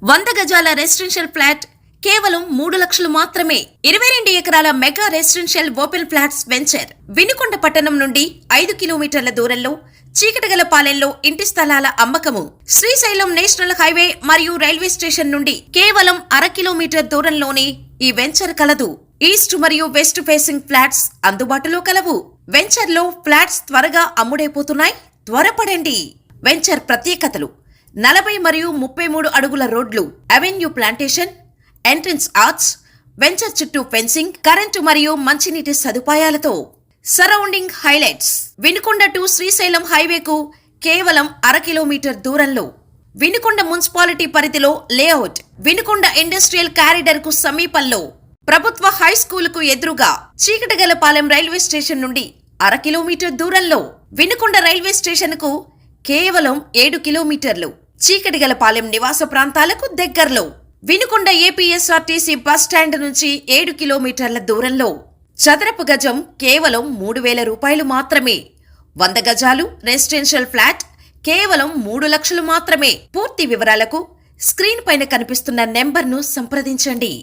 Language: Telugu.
100 గజాల రెసిడెన్షియల్ ఫ్లాట్ కేవలం 3 లక్షలు మాత్రమే. 22 ఎకరాల mega residential open flats venture Vinukonda పట్టణం నుండి 5 కిలోమీటర్ల దూరంలో చీకటిగలపాలెంలో ఇంటి స్థలాల అమ్మకము. శ్రీశైలం నేషనల్ హైవే మరియు రైల్వే స్టేషన్ నుండి కేవలం 1/2 కిలోమీటర్ దూరంలోనే ఈ వెంచర్ కలదు. ఈస్ట్ మరియు వెస్ట్ ఫేసింగ్ ఫ్లాట్స్ అందుబాటులో కలవు. వెంచర్ లో ఫ్లాట్స్ త్వరగా అమ్ముడైపోతున్నాయి. త్వరపడండి. వెంచర్ ప్రత్యేకతలు: 40 మరియు 33 అడుగుల రోడ్లు, avenue plantation, entrance arch, venture చుట్టూ ఫెన్సింగ్, కరెంటు మరియు మంచినీటి సదుపాయాలతో. Surrounding highlights: Vinukonda to Srisailam హైవేకు కేవలం 1/2 కిలోమీటర్ దూరంలో. వినుకొండ మున్సిపాలిటీ పరిధిలో లేఅవుట్. వినుకొండ ఇండస్ట్రియల్ కారిడార్ కు సమీపంలో. ప్రభుత్వ హై స్కూల్ కు ఎదురుగా. చీకటిగలపాలెం రైల్వే స్టేషన్ నుండి 1/2 కిలోమీటర్ దూరంలో. వినుకొండ రైల్వే స్టేషన్ కు కేవలం 7 కిలోమీటర్లు. చీకటిగలపాలెం నివాస ప్రాంతాలకు దగ్గరలో. వినుకొండ ఏపీఎస్ఆర్టీసీ బస్ స్టాండ్ నుంచి 7 కిలోమీటర్ల దూరంలో. చదరపు గజం కేవలం 3,000 రూపాయలు మాత్రమే. 100 గజాలు రెసిడెన్షియల్ ఫ్లాట్ కేవలం 3 లక్షలు మాత్రమే. పూర్తి వివరాలకు స్క్రీన్ పైన కనిపిస్తున్న నెంబర్ను సంప్రదించండి.